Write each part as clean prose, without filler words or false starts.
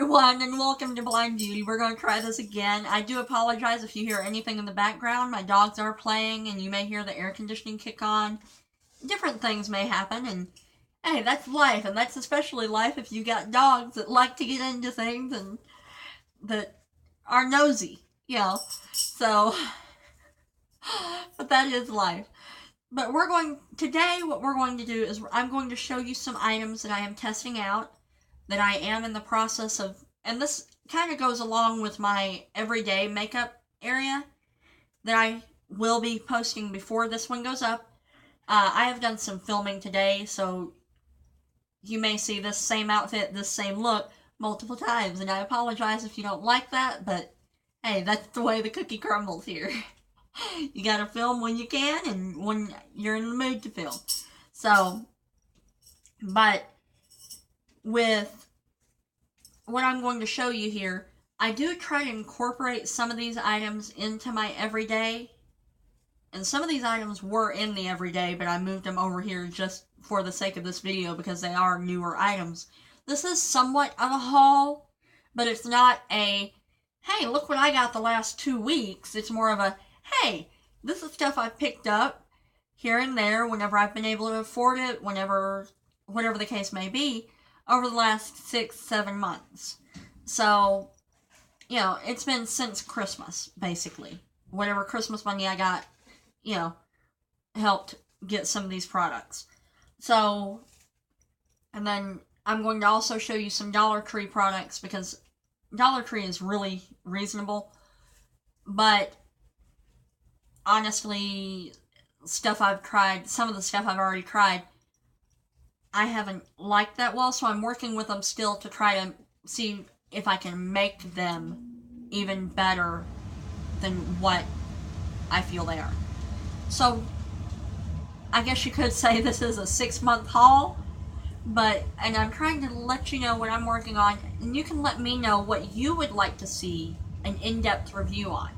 everyone, and welcome to Blind Beauty. We're going to try this again. I do apologize if you hear anything in the background. My dogs are playing, and you may hear the air conditioning kick on. Different things may happen, and hey, that's life, and that's especially life if you got dogs that like to get into things and that are nosy, you know. So, but that is life. But today what we're going to do is I'm going to show you some items that I am testing out, that I am in the process of, and this kind of goes along with my everyday makeup area that I will be posting before this one goes up. I have done some filming today, so you may see this same outfit, this same look, multiple times, and I apologize if you don't like that, but hey, that's the way the cookie crumbles here. You gotta film when you can, and when you're in the mood to film. So, but with what I'm going to show you here, I do try to incorporate some of these items into my everyday, and some of these items were in the everyday, but I moved them over here just for the sake of this video because they are newer items. This is somewhat of a haul, but it's not a, hey, look what I got the last 2 weeks. It's more of a, hey, this is stuff I've picked up here and there whenever I've been able to afford it, whatever the case may be, over the last 6-7 months. So, you know, it's been since Christmas, basically. Whatever Christmas money I got, you know, helped get some of these products. So, and then I'm going to also show you some Dollar Tree products because Dollar Tree is really reasonable. But honestly, stuff I've tried, some of the stuff I've already tried, I haven't liked that well, so I'm working with them still to try to see if I can make them even better than what I feel they are. So, I guess you could say this is a 6-month haul, and I'm trying to let you know what I'm working on, and you can let me know what you would like to see an in-depth review on.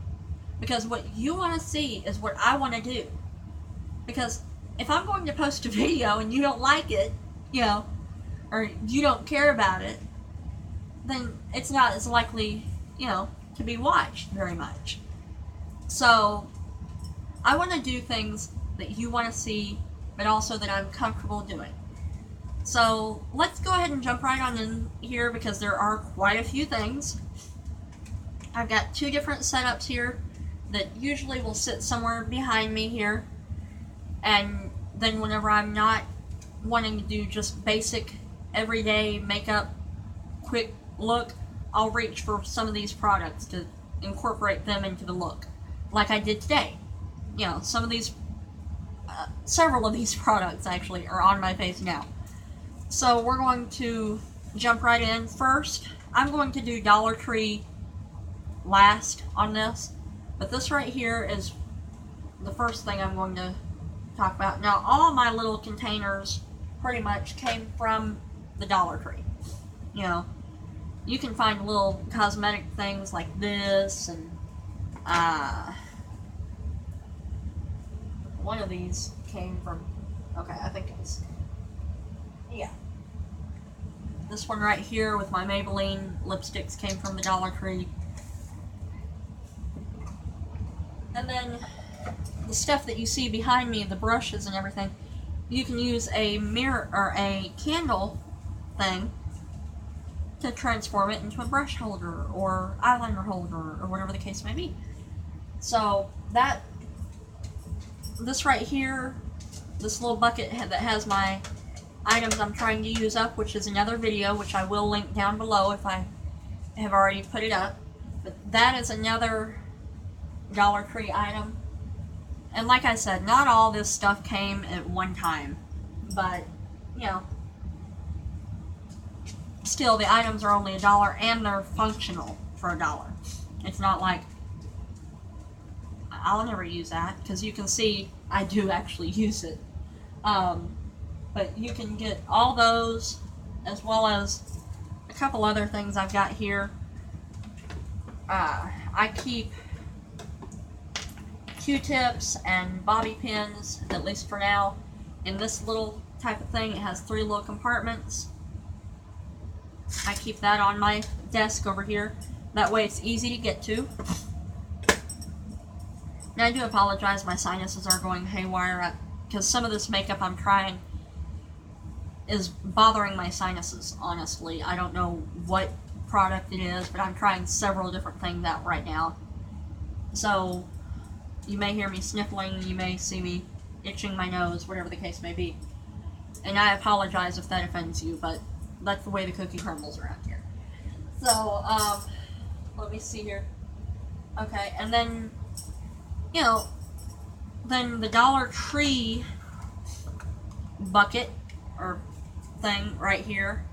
Because what you want to see is what I want to do. Because if I'm going to post a video and you don't like it, you know, or you don't care about it, then it's not as likely, you know, to be watched very much. So, I want to do things that you want to see, but also that I'm comfortable doing. So, let's go ahead and jump right on in here because there are quite a few things. I've got 2 different setups here that usually will sit somewhere behind me here, and then whenever I'm not wanting to do just basic everyday makeup quick look, I'll reach for some of these products to incorporate them into the look, like I did today. You know, some of these several of these products actually are on my face now. So we're going to jump right in. First, I'm going to do Dollar Tree last on this. But this right here is the first thing I'm going to talk about. Now, all my little containers pretty much came from the Dollar Tree. You know, you can find little cosmetic things like this, and one of these came from, okay, I think it's, yeah. This one right here with my Maybelline lipsticks came from the Dollar Tree. And then the stuff that you see behind me, the brushes and everything, you can use a mirror or a candle thing to transform it into a brush holder or eyeliner holder or whatever the case may be. So this right here, this little bucket that has my items I'm trying to use up, which is another video, which I will link down below if I have already put it up. But that is another Dollar Tree item. And like I said, not all this stuff came at one time, but you know, still the items are only $1 and they're functional for $1. It's not like I'll never use that, because you can see I do actually use it. But you can get all those, as well as a couple other things I've got here. I keep Q-tips and bobby pins, at least for now, in this little type of thing. It has 3 little compartments. I keep that on my desk over here. That way it's easy to get to. And I do apologize, my sinuses are going haywire because some of this makeup I'm trying is bothering my sinuses, honestly. I don't know what product it is, but I'm trying several different things out right now. So you may hear me sniffling, you may see me itching my nose, whatever the case may be. And I apologize if that offends you, but that's the way the cookie crumbles around here. So, let me see here. Okay, and then, you know, then the Dollar Tree bucket, or thing right here.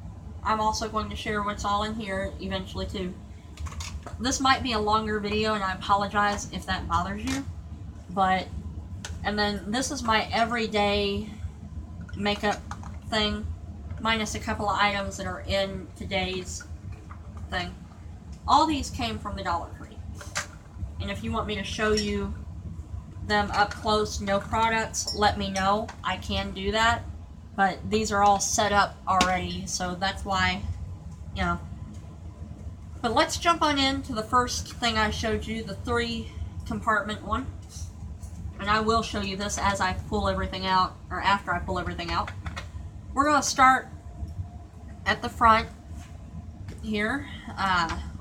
I'm also going to share what's all in here eventually too. This might be a longer video and I apologize if that bothers you. But, and then this is my everyday makeup thing, minus a couple of items that are in today's thing. All these came from the Dollar Tree. And if you want me to show you them up close, no products, let me know. I can do that. But these are all set up already, so that's why, you know. But let's jump on into the first thing I showed you, the 3-compartment one. And I will show you this as I pull everything out, or after I pull everything out. We're going to start at the front here.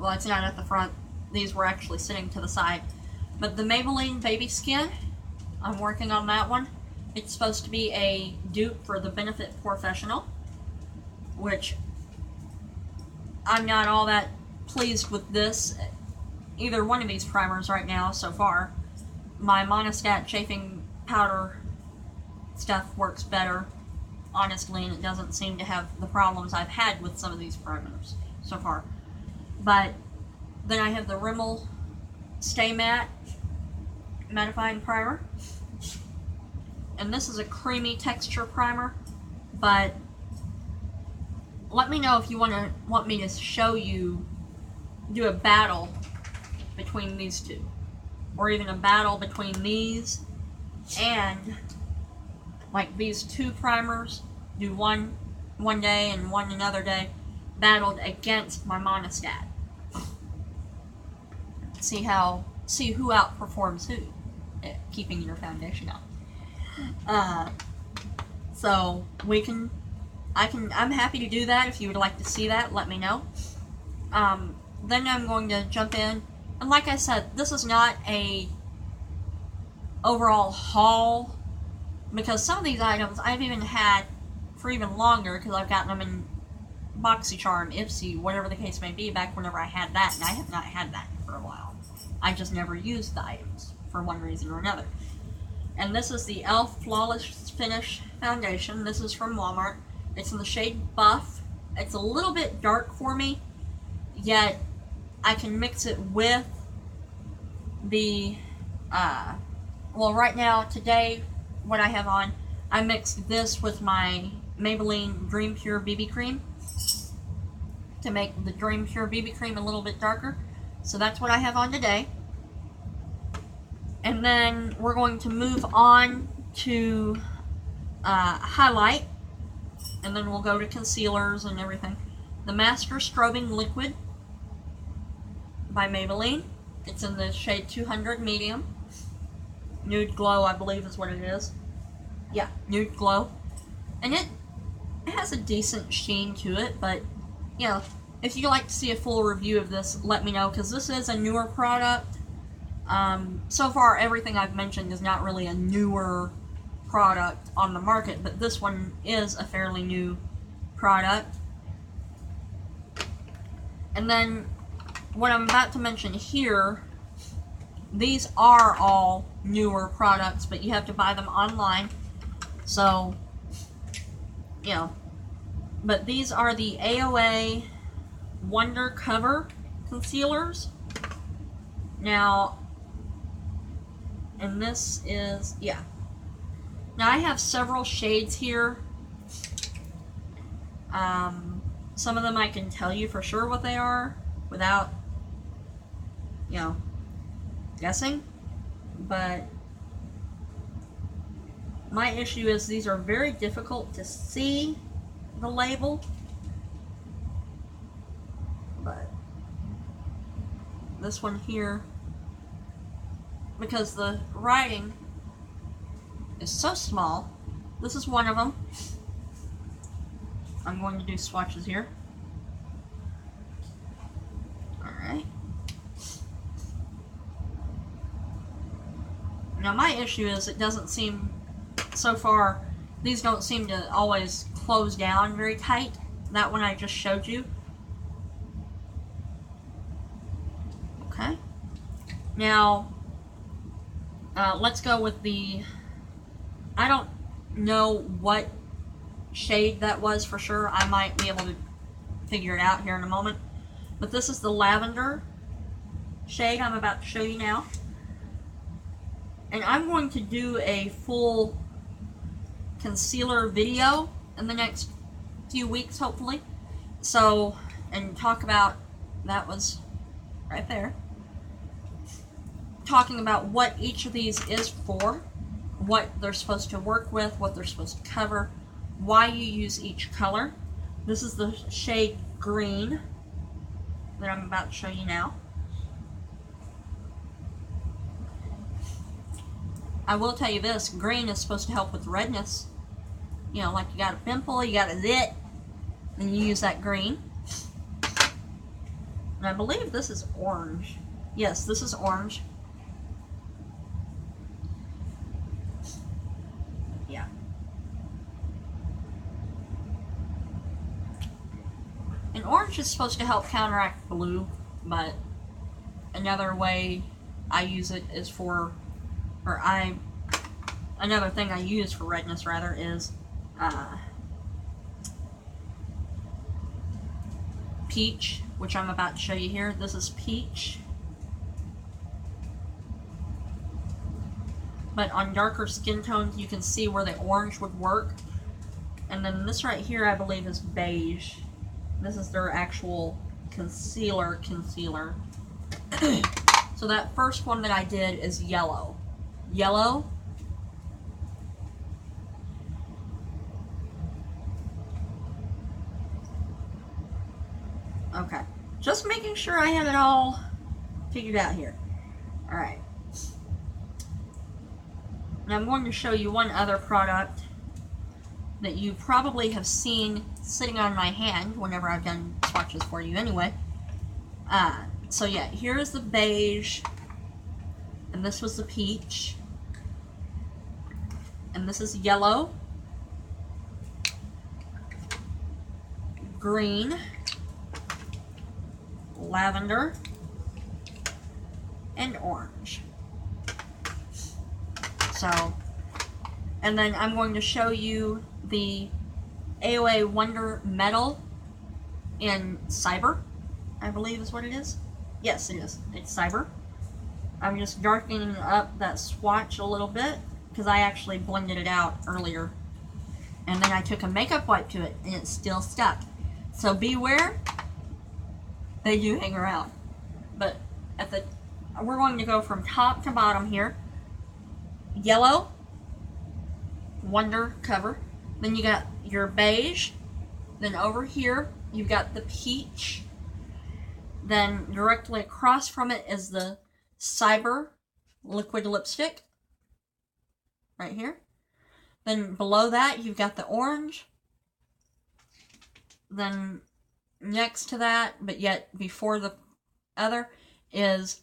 Well, it's not at the front. These were actually sitting to the side. But the Maybelline Baby Skin, I'm working on that one. It's supposed to be a dupe for the Benefit Professional, which I'm not all that pleased with this, either one of these primers right now so far. My Monistat chafing powder stuff works better, honestly, and it doesn't seem to have the problems I've had with some of these primers so far. But then I have the Rimmel Stay Matte Mattifying Primer. And this is a creamy texture primer, but let me know if you want me to show you, do a battle between these two, or even a battle between these and like these two primers, do one day and one another day, battled against my Monistat. See who outperforms who at keeping your foundation up. So I'm happy to do that. If you would like to see that, let me know. Then I'm going to jump in, and like I said, this is not a overall haul, because some of these items I've even had for even longer, because I've gotten them in BoxyCharm, Ipsy, whatever the case may be, back whenever I had that, and I have not had that for a while. I just never used the items for one reason or another. And this is the e.l.f. Flawless Finish Foundation. This is from Walmart. It's in the shade Buff. It's a little bit dark for me, yet I can mix it with the, well, right now, today, what I have on, I mixed this with my Maybelline Dream Pure BB Cream to make the Dream Pure BB Cream a little bit darker. So that's what I have on today. And then we're going to move on to highlight, and then we'll go to concealers and everything. The Master Strobing Liquid by Maybelline. It's in the shade 200 Medium. Nude Glow, I believe is what it is. Yeah, Nude Glow. And it has a decent sheen to it, but, you know, if you'd like to see a full review of this, let me know, because this is a newer product. So far, everything I've mentioned is not really a newer product on the market, but this one is a fairly new product. And then, what I'm about to mention here, these are all newer products, but you have to buy them online. So, you know, but these are the AOA Wonder Cover Concealers. Now, and this is, yeah. Now I have several shades here. Some of them I can tell you for sure what they are without, you know, guessing. But my issue is these are very difficult to see the label. But this one here, because the writing is so small. This is one of them. I'm going to do swatches here. Alright. Now my issue is it doesn't seem, so far, these don't seem to always close down very tight. That one I just showed you. Okay. Now, let's go with the, I don't know what shade that was for sure. I might be able to figure it out here in a moment. But this is the lavender shade I'm about to show you now. And I'm going to do a full concealer video in the next few weeks, hopefully. So, and talk about, that was right there. Talking about what each of these is for, what they're supposed to work with, what they're supposed to cover, why you use each color. This is the shade green that I'm about to show you now. I will tell you this, green is supposed to help with redness. You know, like you got a pimple, you got a zit, and you use that green. And I believe this is orange. Yes, this is orange. Yeah. And orange is supposed to help counteract blue, but another way I use it is for, another thing I use for redness rather is peach, which I'm about to show you here. This is peach. But on darker skin tones you can see where the orange would work. And then this right here I believe is beige. This is their actual concealer. So that first one that I did is yellow. Yellow. Okay. Just making sure I have it all figured out here. Alright. Now I'm going to show you one other product that you probably have seen sitting on my hand whenever I've done swatches for you anyway. So yeah, here's the beige, and this was the peach, and this is yellow, green, lavender, and orange. So, and then I'm going to show you the AOA Wonder Metal in Cyber, I believe is what it is. Yes, it is. It's Cyber. I'm just darkening up that swatch a little bit because I actually blended it out earlier. And then I took a makeup wipe to it and it's still stuck. So beware, they do hang around. But we're going to go from top to bottom here. Yellow, Wonder cover. Then you got your beige. Then over here, you've got the peach. Then directly across from it is the Cyber liquid lipstick. Right here. Then below that, you've got the orange. Then next to that, but yet before the other, is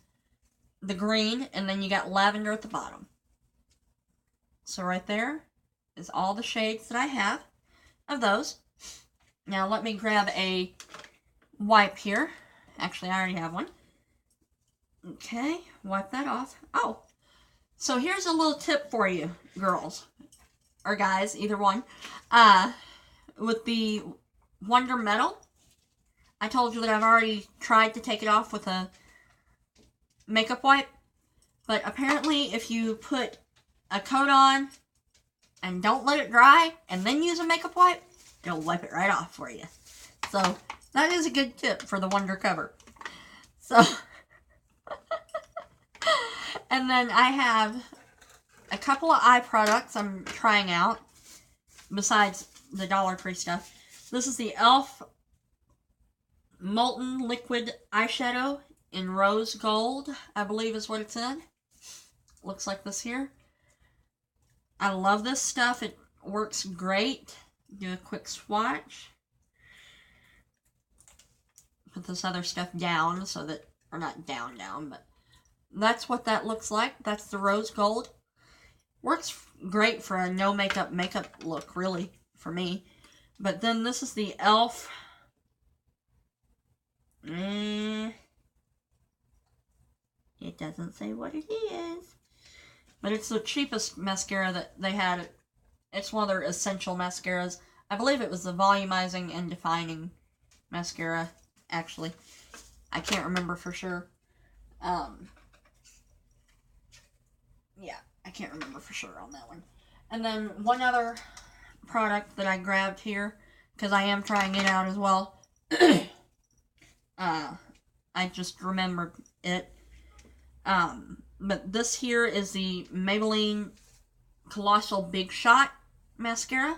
the green. And then you got lavender at the bottom. So right there is all the shades that I have of those. Now let me grab a wipe here. Actually, I already have one. Okay, wipe that off. Oh, so here's a little tip for you, girls. Or guys, either one. With the Wonder Metal, I told you that I've already tried to take it off with a makeup wipe. But apparently, if you put a coat on and don't let it dry and then use a makeup wipe, it'll wipe it right off for you. So that is a good tip for the Wonder cover. So and then I have a couple of eye products I'm trying out besides the Dollar Tree stuff. This is the e.l.f. Molten Liquid Eyeshadow in rose gold, I believe is what it's in. Looks like this here. I love this stuff. It works great. Do a quick swatch. Put this other stuff down so that, or not down, but that's what that looks like. That's the rose gold. Works great for a no makeup look, really, for me. But then this is the e.l.f. It doesn't say what it is. But it's the cheapest mascara that they had. It's one of their essential mascaras. I believe it was the volumizing and defining mascara, actually. I can't remember for sure. Yeah, I can't remember for sure on that one. And then one other product that I grabbed here, because I am trying it out as well. I just remembered it. But this here is the Maybelline Colossal Big Shot mascara.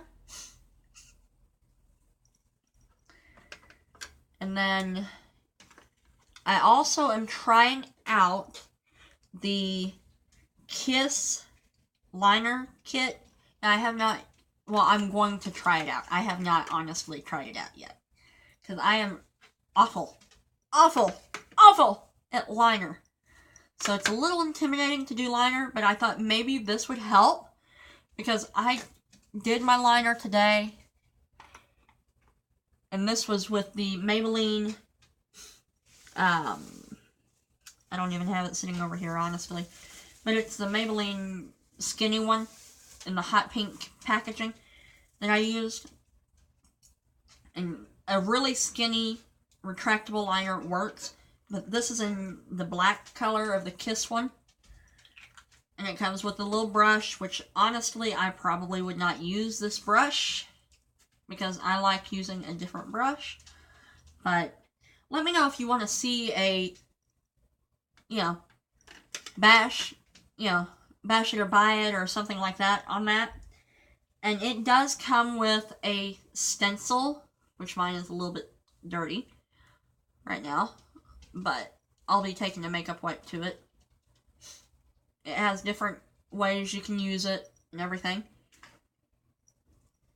And then I also am trying out the Kiss liner kit. And I have not, well, I'm going to try it out. I have not honestly tried it out yet. Because I am awful at liner. So it's a little intimidating to do liner, but I thought maybe this would help. Because I did my liner today. And this was with the Maybelline, I don't even have it sitting over here, honestly. But it's the Maybelline skinny one in the hot pink packaging that I used. And a really skinny, retractable liner works. But this is in the black color of the Kiss one. And it comes with a little brush, which honestly I probably would not use this brush. Because I like using a different brush. But let me know if you want to see a, bash it or buy it or something like that on that. And it does come with a stencil, which mine is a little bit dirty right now. But I'll be taking a makeup wipe to it. It has different ways you can use it and everything.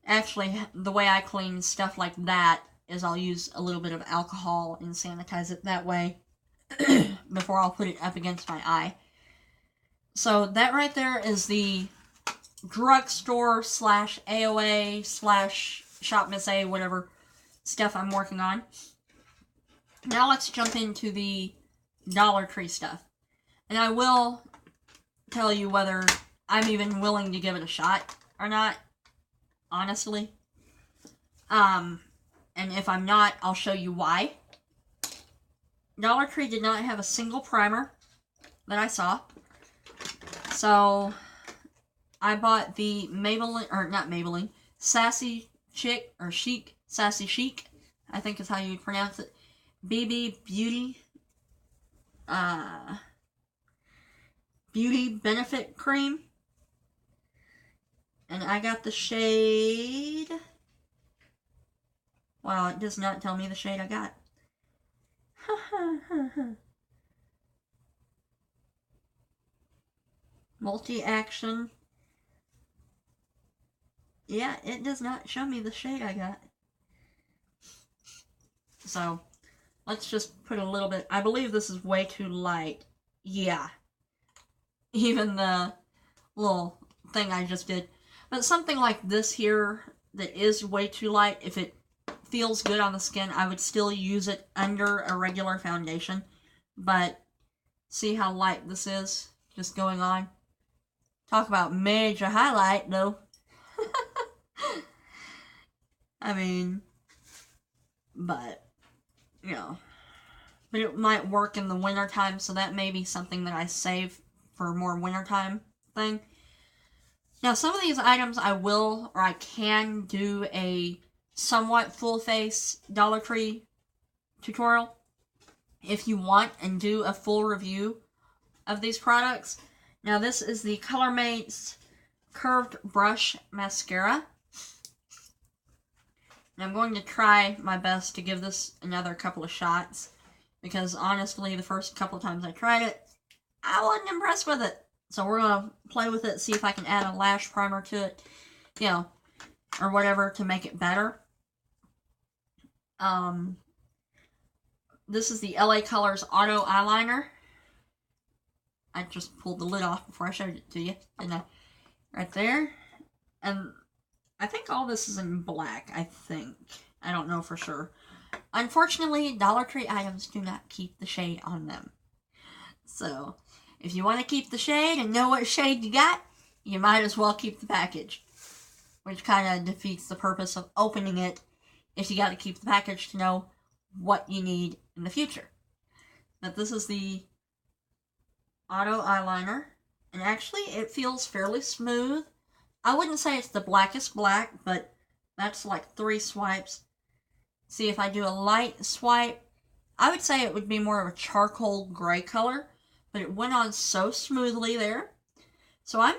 Actually, the way I clean stuff like that is I'll use a little bit of alcohol and sanitize it that way before I'll put it up against my eye. So that right there is the drugstore / AOA / Shop Miss A, whatever stuff I'm working on. Now let's jump into the Dollar Tree stuff. And I will tell you whether I'm even willing to give it a shot or not. Honestly. And if I'm not, I'll show you why. Dollar Tree did not have a single primer that I saw. So, I bought the Sassy Chic, or Chic, Sassy Chic, I think is how you pronounce it. BB Beauty, Beauty Benefit Cream. And I got the shade... Wow, it does not tell me the shade I got. Multi-action. Yeah, it does not show me the shade I got. So, let's just put a little bit... I believe this is way too light. Yeah. Even the little thing I just did. But something like this here that is way too light, if it feels good on the skin, I would still use it under a regular foundation. But see how light this is just going on? Talk about major highlight, though. I mean, but, but it might work in the wintertime, so that may be something that I save for more wintertime thing. Now, some of these items I will, or I can do a somewhat full face Dollar Tree tutorial if you want, and do a full review of these products. Now, this is the Colormates Curved Brush Mascara. And I'm going to try my best to give this another couple of shots because honestly, the first couple of times I tried it, I wasn't impressed with it. So we're going to play with it, see if I can add a lash primer to it, you know, or whatever to make it better. This is the LA Colors Auto Eyeliner. I just pulled the lid off before I showed it to you, didn't I? Right there. And I think all this is in black, I think. I don't know for sure. Unfortunately, Dollar Tree items do not keep the shade on them. So, if you want to keep the shade and know what shade you got, you might as well keep the package. Which kind of defeats the purpose of opening it if you got to keep the package to know what you need in the future. But this is the Auto Eyeliner. And actually, it feels fairly smooth. I wouldn't say it's the blackest black, but that's like 3 swipes. See, if I do a light swipe, I would say it would be more of a charcoal gray color, but it went on so smoothly there. So I'm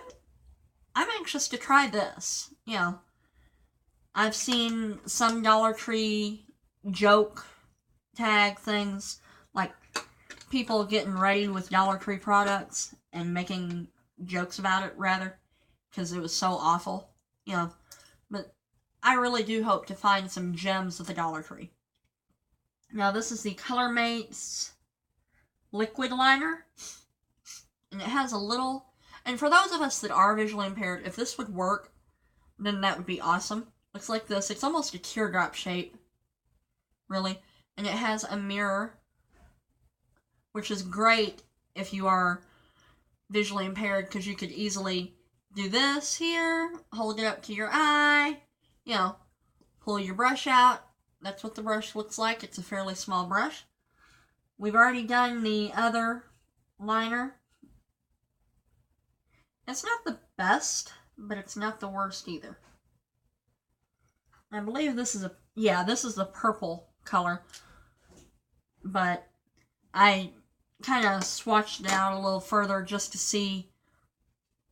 anxious to try this. You know, I've seen some Dollar Tree joke tag things, like people getting ready with Dollar Tree products and making jokes about it, rather, because it was so awful, you know. But I really do hope to find some gems at the Dollar Tree. Now, this is the Colormates Liquid Liner, and it has a little, and for those of us that are visually impaired, if this would work, then that would be awesome. Looks like this. It's almost a teardrop shape, really, and it has a mirror, which is great if you are visually impaired, because you could easily do this here, hold it up to your eye, you know, pull your brush out. That's what the brush looks like. It's a fairly small brush. We've already done the other liner. It's not the best, but it's not the worst either. I believe this is this is the purple color, but I kind of swatched it out a little further just to see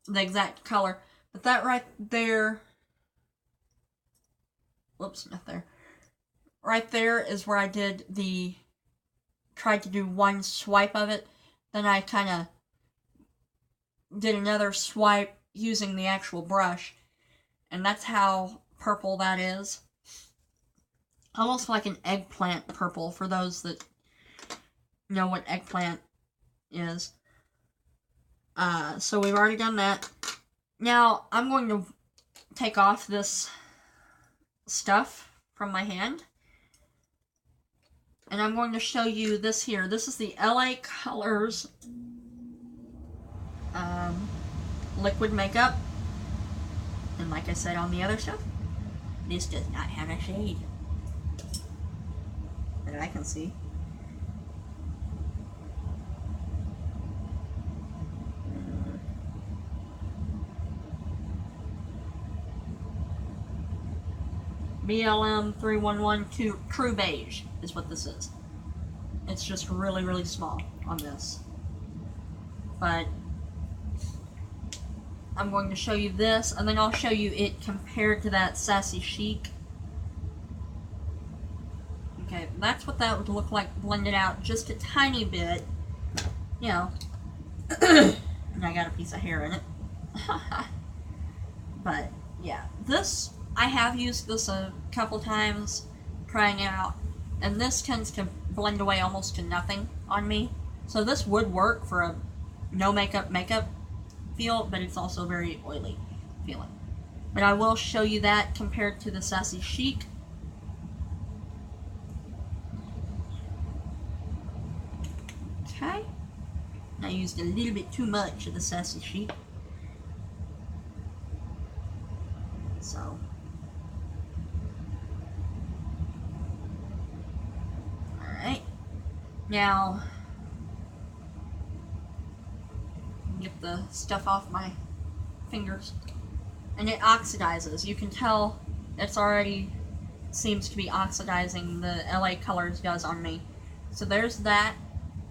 the exact color. But that right there, whoops, not there. Right there is where I tried to do one swipe of it. Then I kind of did another swipe using the actual brush. And that's how purple that is. Almost like an eggplant purple, for those that know what eggplant is. So we've already done that. Now, I'm going to take off this stuff from my hand. And I'm going to show you this here. This is the LA Colors liquid makeup. And like I said on the other stuff, this does not have a shade that I can see. BLM 3112 True Beige is what this is. It's just really, really small on this. But I'm going to show you this, and then I'll show you it compared to that Sassy Chic. Okay, that's what that would look like blended out just a tiny bit. You know. And I got a piece of hair in it. But, yeah. This, I have used this a couple times, trying it out. And this tends to blend away almost to nothing on me. So this would work for a no makeup feel, but it's also very oily feeling. But I will show you that compared to the Sassy Chic. Okay. I used a little bit too much of the Sassy Chic. So. Alright. Now, get the stuff off my fingers. And it oxidizes. You can tell it's already seems to be oxidizing. The LA Colors does on me. So there's that.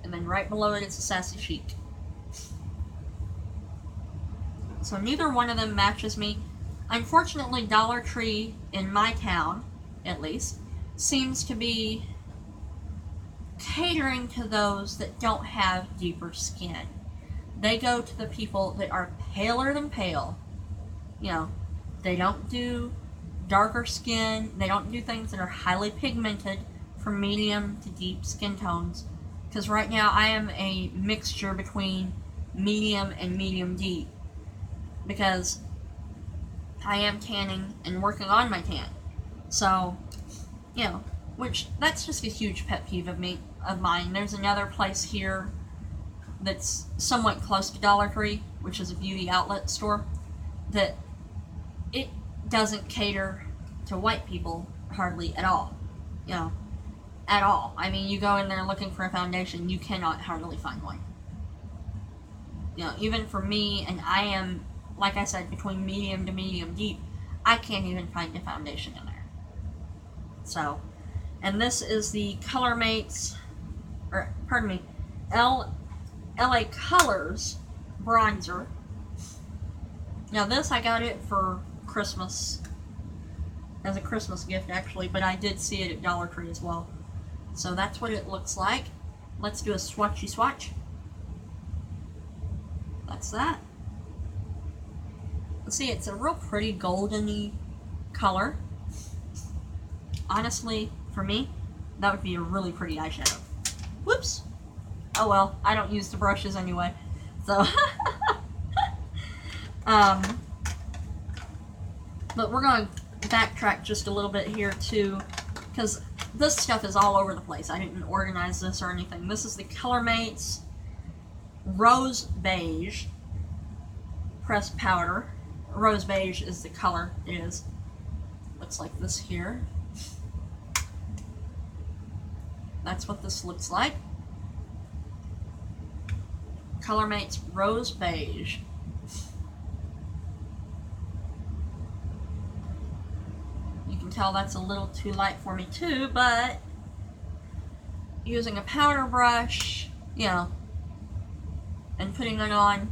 And then right below it, it's a Sassy Chic. So neither one of them matches me. Unfortunately, Dollar Tree, in my town, at least, seems to be catering to those that don't have deeper skin. They go to the people that are paler than pale. You know, they don't do darker skin. They don't do things that are highly pigmented from medium to deep skin tones. Because right now I am a mixture between medium and medium deep. Because I am tanning and working on my tan. So, you know, which that's just a huge pet peeve of mine. There's another place here that's somewhat close to Dollar Tree, which is a beauty outlet store, that it doesn't cater to white people hardly at all. You know, at all. I mean, you go in there looking for a foundation, you cannot hardly find one. You know, even for me, and I am, like I said, between medium to medium deep, I can't even find a foundation in there. So, and this is the Colormates, or pardon me, LA Colors bronzer. Now this, I got it for Christmas, as a Christmas gift actually, but I did see it at Dollar Tree as well. So that's what it looks like. Let's do a swatchy swatch. That's that. Let's see, it's a real pretty golden-y color. Honestly, for me, that would be a really pretty eyeshadow. Whoops. Oh well, I don't use the brushes anyway. So, but we're going to backtrack just a little bit here too, because this stuff is all over the place. I didn't organize this or anything. This is the Colormates Rose Beige pressed powder. Rose Beige is the color. It is. Looks like this here. That's what this looks like. Colormates Rose Beige. You can tell that's a little too light for me too, but using a powder brush, you know, and putting it on,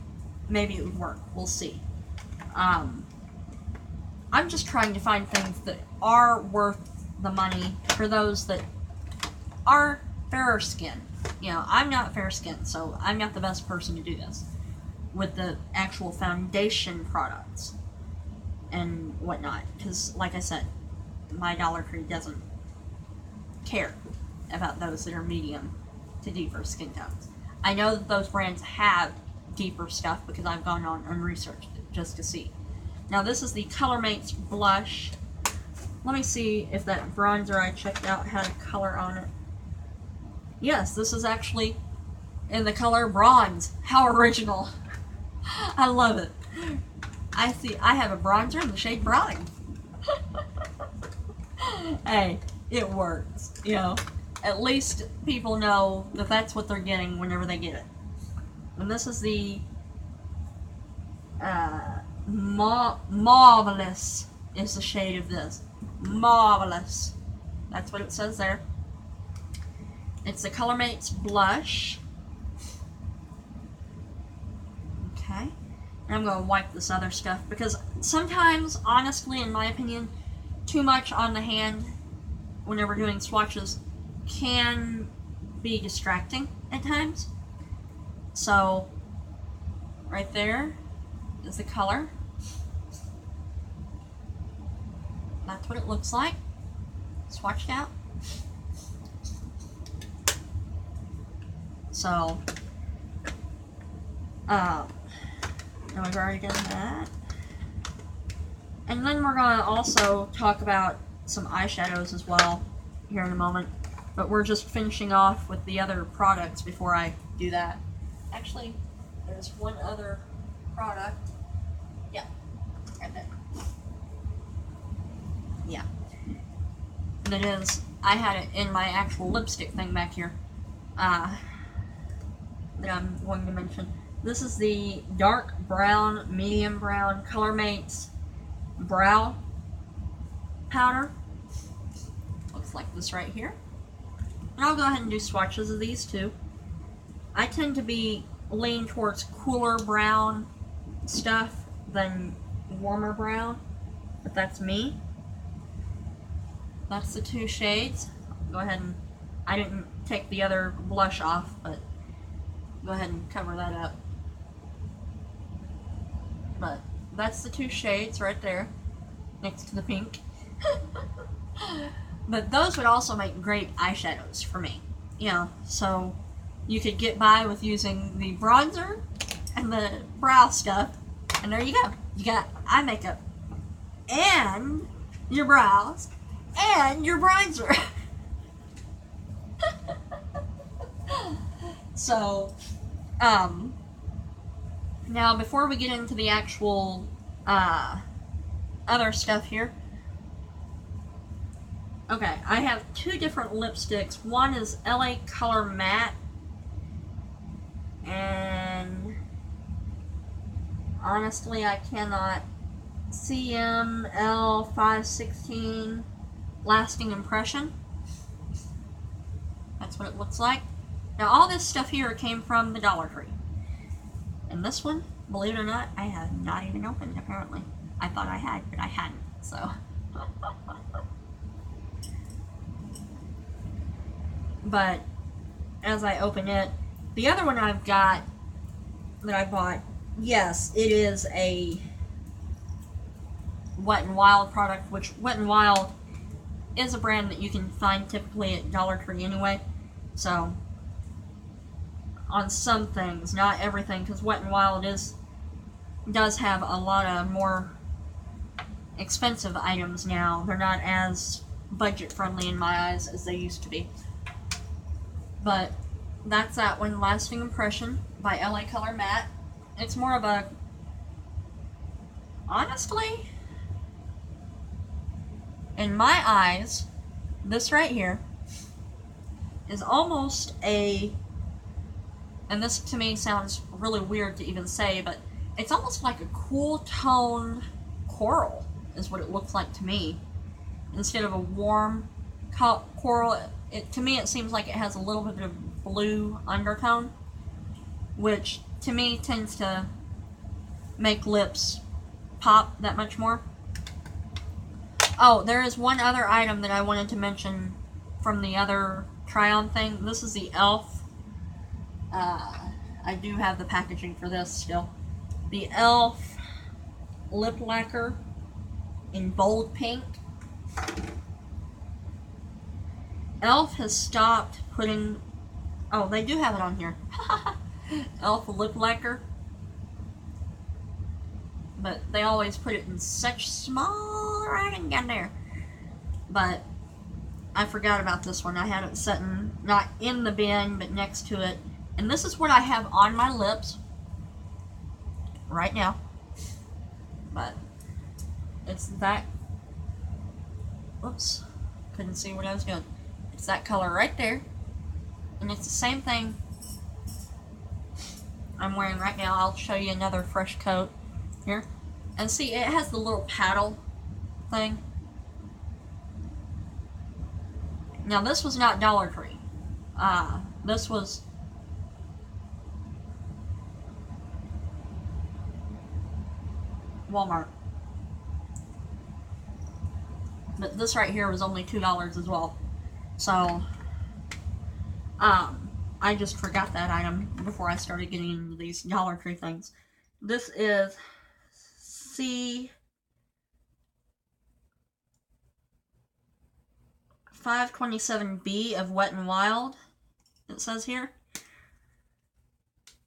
maybe it would work. We'll see. I'm just trying to find things that are worth the money for those that are fairer skin. You know, I'm not fair skinned, so I'm not the best person to do this with the actual foundation products and whatnot. Because, like I said, my Dollar Tree doesn't care about those that are medium to deeper skin tones. I know that those brands have deeper stuff because I've gone on and researched it just to see. Now this is the Colormates blush. Let me see if that bronzer I checked out had a color on it. Yes, this is actually in the color bronze. How original. I love it. I have a bronzer in the shade bronze. Hey, it works, you know. At least people know that that's what they're getting whenever they get it. And this is the Marvelous is the shade of this. Marvelous. That's what it says there. It's the Colormates blush. Okay. And I'm going to wipe this other stuff because sometimes, honestly, in my opinion, too much on the hand whenever doing swatches can be distracting at times. So, right there is the color. That's what it looks like. Swatched out. So, now we've already done that. And then we're going to also talk about some eyeshadows as well here in a moment. But we're just finishing off with the other products before I do that. Actually, there's one other product. Yeah, right there. Yeah. And it is, I had it in my actual lipstick thing back here. That I'm going to mention. This is the dark brown, medium brown Colormates brow powder. Looks like this right here. And I'll go ahead and do swatches of these too. I tend to lean towards cooler brown stuff than warmer brown, but that's me. That's the two shades. Go ahead and I didn't take the other blush off, but go ahead and cover that up. But that's the two shades right there, next to the pink. But those would also make great eyeshadows for me. You know, so you could get by with using the bronzer and the brow stuff, and there you go. You got eye makeup, and your brows, and your bronzer. So, now before we get into the actual, other stuff here, okay, I have two different lipsticks. One is LA Color Matte, and honestly, I cannot. CML516 Lasting Impression. That's what it looks like. Now, all this stuff here came from the Dollar Tree. And this one, believe it or not, I have not even opened, apparently. I thought I had, but I hadn't, so. But, as I open it, the other one I've got, that I bought, yes, it is a Wet n Wild product, which Wet n Wild is a brand that you can find typically at Dollar Tree anyway. So, on some things, not everything, because Wet n Wild does have a lot of more expensive items now. They're not as budget friendly in my eyes as they used to be. But that's that one, Lasting Impression by LA Color Matte. It's more of a, honestly, in my eyes, this right here is almost a, and this to me sounds really weird to even say, but it's almost like a cool tone coral is what it looks like to me. Instead of a warm coral, to me it seems like it has a little bit of blue undertone, which to me tends to make lips pop that much more. Oh, there is one other item that I wanted to mention from the other try-on thing. This is the e.l.f. I do have the packaging for this still. The e.l.f. lip lacquer in bold pink. e.l.f. has stopped putting... Oh, they do have it on here. e.l.f. lip lacquer. But they always put it in such small writing down there. But I forgot about this one. I had it sitting, not in the bin, but next to it. And this is what I have on my lips right now. But it's that... Whoops. Couldn't see what I was doing. It's that color right there. And it's the same thing I'm wearing right now. I'll show you another fresh coat here. And see, it has the little paddle thing. Now, this was not Dollar Tree. This was... Walmart. But this right here was only $2 as well. So, I just forgot that item before I started getting into these Dollar Tree things. This is C527B of Wet n Wild, it says here.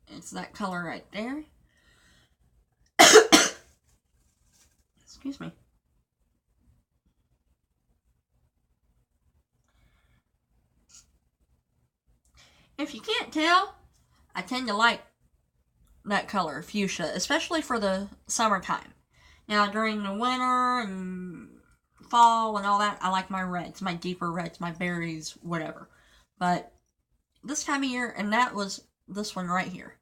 It's that color right there. Excuse me. If you can't tell, I tend to like that color, fuchsia, especially for the summertime. Now, during the winter and fall and all that, I like my reds, my deeper reds, my berries, whatever. But this time of year, and that was this one right here.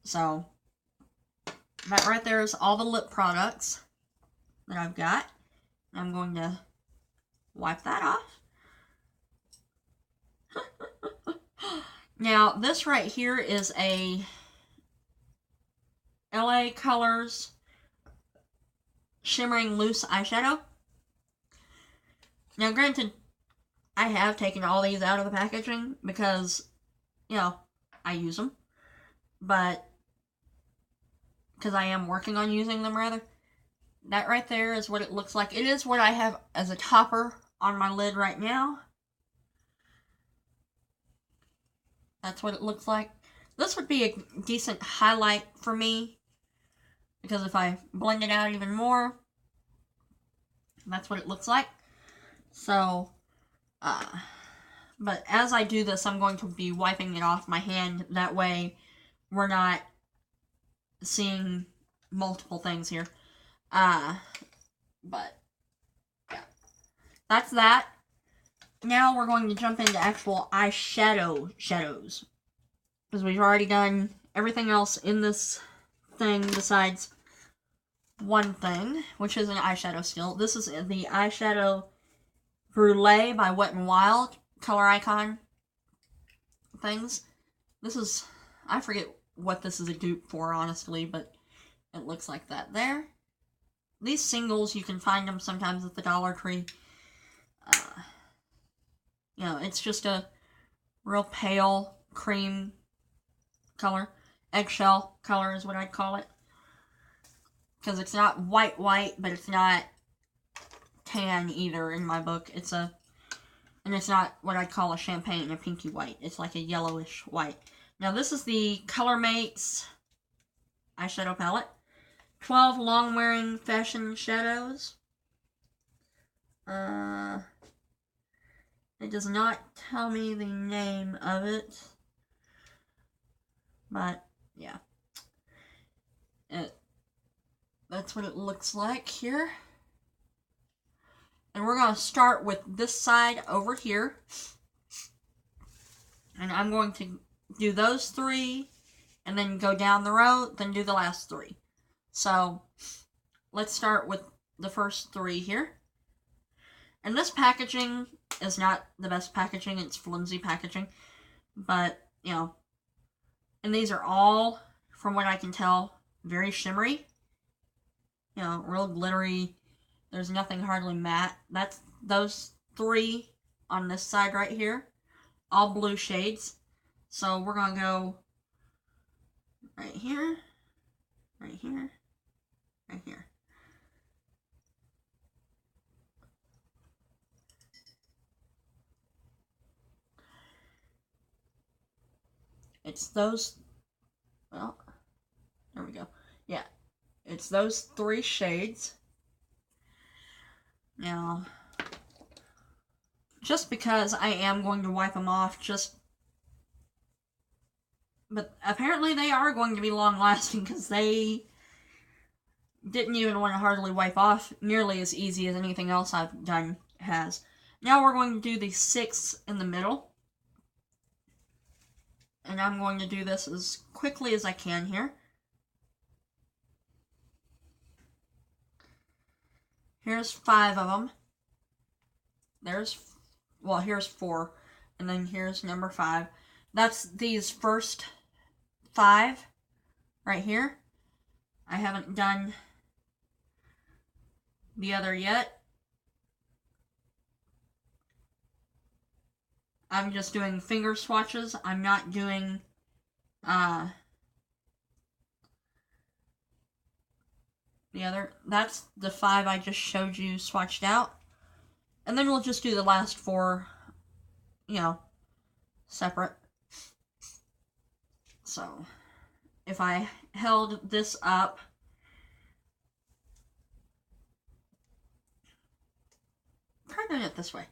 So, that right there is all the lip products that I've got. I'm going to wipe that off. Now, this right here is a LA Colors Shimmering Loose Eyeshadow. Now, granted, I have taken all these out of the packaging because, you know, I use them. But, because I am working on using them, rather. That right there is what it looks like. It is what I have as a topper on my lid right now. That's what it looks like. This would be a decent highlight for me, because if I blend it out even more, that's what it looks like. So, but as I do this, I'm going to be wiping it off my hand. That way, we're not seeing multiple things here. But, yeah. That's that. Now we're going to jump into actual eyeshadow shadows. Because we've already done everything else in this thing besides one thing, which is an eyeshadow still. This is the Eyeshadow Brulee by Wet n Wild color icon things. This is, I forget what this is a dupe for, honestly, but it looks like that there. These singles, you can find them sometimes at the Dollar Tree. You know, it's just a real pale cream color. Eggshell color is what I'd call it. Because it's not white, but it's not tan either in my book. And it's not what I'd call a champagne, a pinky white. It's like a yellowish white. Now this is the Colormates eyeshadow palette. 12 long-wearing fashion shadows. It does not tell me the name of it. But, yeah. That's what it looks like here. And we're going to start with this side over here. And I'm going to do those three, and then go down the row, then do the last three. So, let's start with the first three here. And this packaging is not the best packaging, it's flimsy packaging. But, you know, and these are all, from what I can tell, very shimmery. You know, real glittery. There's nothing hardly matte. That's those three on this side right here. All blue shades. So we're going to go right here, right here, right here. It's those, well, there we go. Yeah, it's those three shades. Now, just because I am going to wipe them off, but apparently they are going to be long-lasting, because they didn't even want to hardly wipe off nearly as easy as anything else I've done has. Now we're going to do the 6 in the middle. And I'm going to do this as quickly as I can here. Here's 5 of them. Here's 4. And then here's number 5. That's these first 5 right here. I haven't done the other yet. I'm just doing finger swatches. I'm not doing the other. That's the 5 I just showed you swatched out. And then we'll just do the last 4, you know, separate. So, if I held this up, try doing it this way.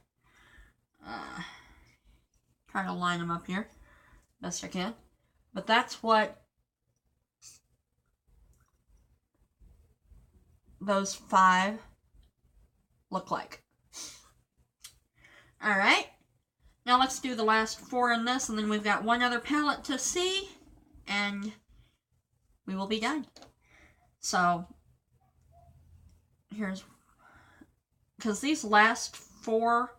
Try to line them up here best I can. But that's what those 5 look like. Alright, now let's do the last 4 in this, and then we've got one other palette to see, and we will be done. So, here's, because these last 4,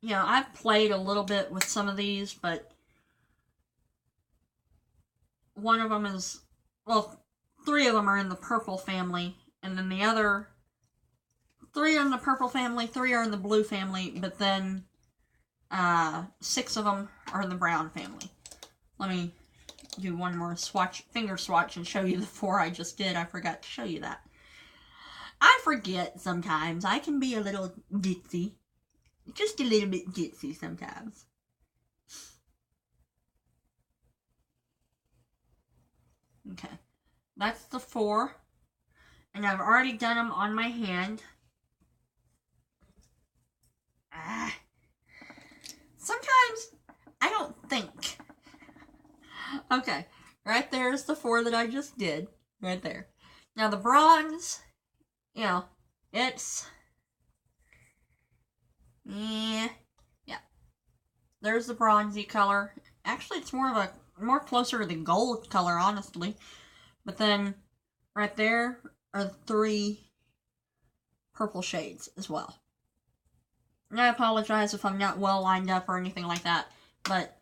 you know, I've played a little bit with some of these, but one of them is, well, 3 of them are in the purple family, and then the other 3 are in the purple family, 3 are in the blue family, but then 6 of them are in the brown family. Let me do one more finger swatch and show you the 4 I just did. I forgot to show you that. I forget sometimes. I can be a little ditzy. Just a little bit ditzy sometimes. Okay. That's the 4. And I've already done them on my hand. Sometimes I don't think. Okay. Right there's the 4 that I just did. Right there. Now the bronze, you know, it's... yeah. There's the bronzy color. Actually, it's more closer to the gold color, honestly. But then, right there are 3 purple shades as well. And I apologize if I'm not well lined up or anything like that. But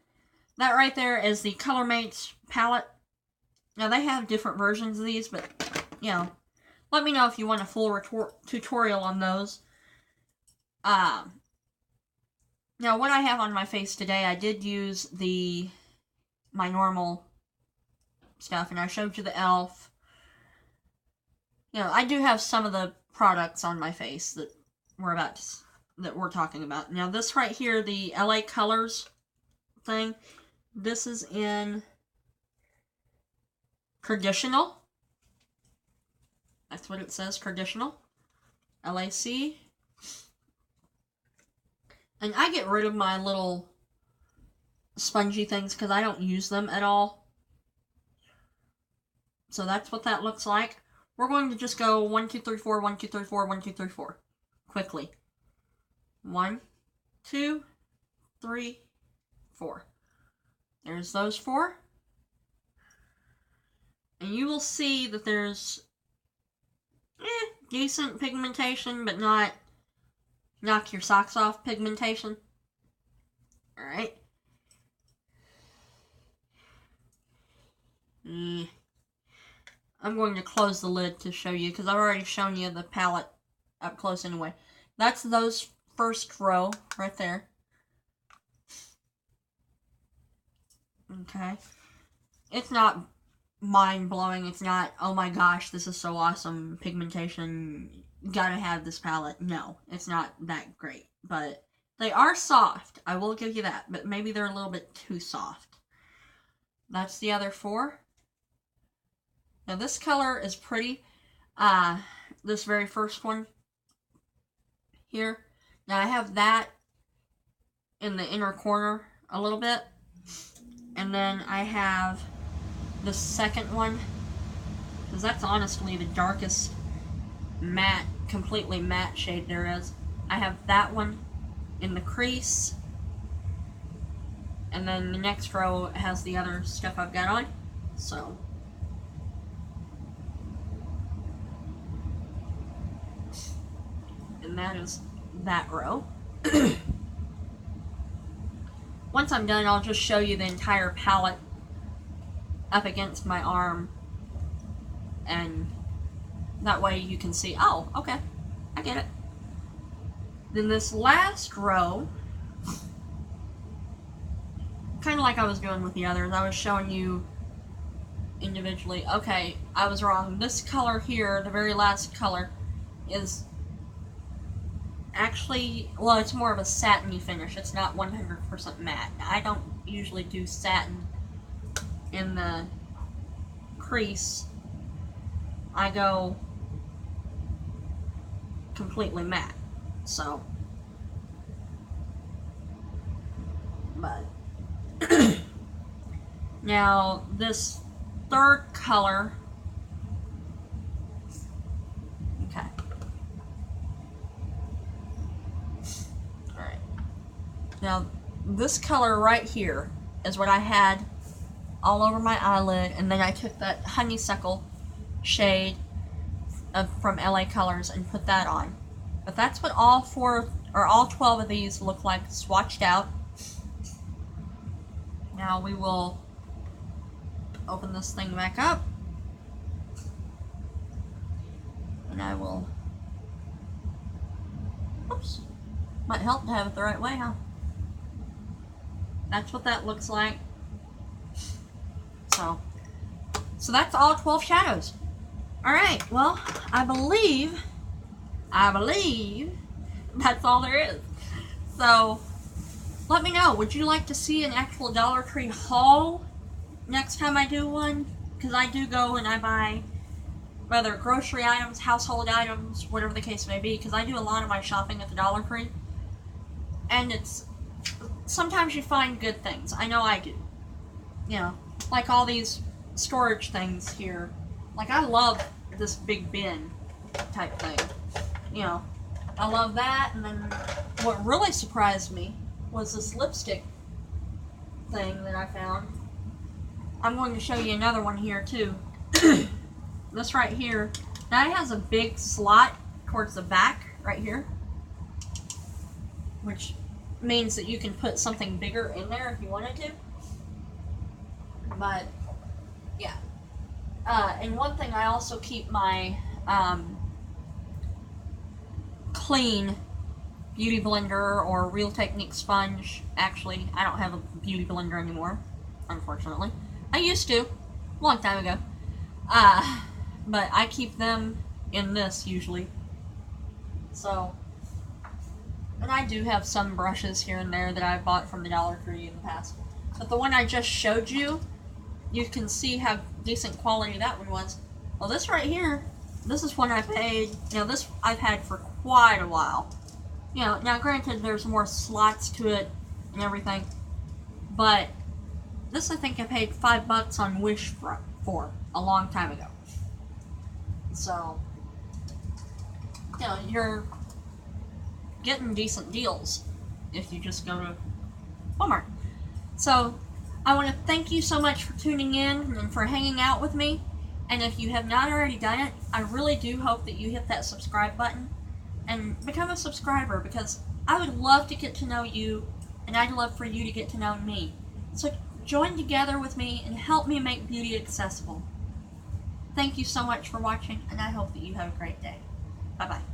that right there is the Colormates palette. Now, they have different versions of these, but, you know, let me know if you want a full tutorial on those. Now, what I have on my face today, I did use my normal stuff, and I showed you the e.l.f. You know, I do have some of the products on my face that we're talking about. Now, this right here, the LA Colors thing, this is in Traditional. That's what it says, Traditional. LAC. And I get rid of my little spongy things because I don't use them at all. So that's what that looks like. We're going to just go 1, 2, 3, 4, 1, 2, 3, 4, 1, 2, 3, 4. Quickly. 1, 2, 3, 4. There's those 4. And you will see that there's decent pigmentation, but not knock your socks off pigmentation. Alright. I'm going to close the lid to show you, because I've already shown you the palette up close anyway. That's those first row right there. Okay. It's not mind-blowing. It's not, oh my gosh, this is so awesome, pigmentation, gotta have this palette. No, it's not that great. But they are soft. I will give you that. But maybe they're a little bit too soft. That's the other 4. Now this color is pretty. This very first one here. Now I have that in the inner corner a little bit. And then I have the second one, because that's honestly the darkest matte, completely matte shade there is. I have that one in the crease. And then the next row has the other stuff I've got on. So. And that is that row. Once I'm done, I'll just show you the entire palette up against my arm. And that way you can see, oh, okay, I get it. Then this last row, kind of like I was doing with the others, I was showing you individually. Okay, I was wrong. This color here, the very last color, is actually, well, it's more of a satiny finish. It's not 100% matte. I don't usually do satin in the crease. I go completely matte. So, but now this third color, okay. Alright. Now this color right here is what I had all over my eyelid, and then I took that honeysuckle shade from LA Colors and put that on. But that's what all 12 of these look like swatched out. Now we will open this thing back up, and I will Oops. Might help to have it the right way, huh? That's what that looks like. So that's all 12 shadows. Alright, well, I believe that's all there is. So, let me know, would you like to see an actual Dollar Tree haul next time I do one? Because I do go and I buy whether grocery items, household items, whatever the case may be, because I do a lot of my shopping at the Dollar Tree. And it's, sometimes you find good things. I know I do. You know, like all these storage things here. Like, I love this big bin type thing. You know, I love that. And then what really surprised me was this lipstick thing that I found. I'm going to show you another one here too. This right here, that has a big slot towards the back right here, which means that you can put something bigger in there if you wanted to. But yeah, and one thing, I also keep my clean beauty blender or Real Technique sponge. Actually, I don't have a beauty blender anymore, unfortunately. I used to, a long time ago. But I keep them in this usually. So, and I do have some brushes here and there that I bought from the Dollar Tree in the past. But the one I just showed you, you can see how decent quality that one was. Well, this right here, this is one I paid, you know, this I've had for quite a while. You know, now granted there's more slots to it and everything, but this I think I paid $5 on Wish for a long time ago. So, you know, you're getting decent deals if you just go to Walmart. So, I want to thank you so much for tuning in and for hanging out with me. And if you have not already done it, I really do hope that you hit that subscribe button and become a subscriber, because I would love to get to know you and I'd love for you to get to know me. So join together with me and help me make beauty accessible. Thank you so much for watching, and I hope that you have a great day. Bye-bye.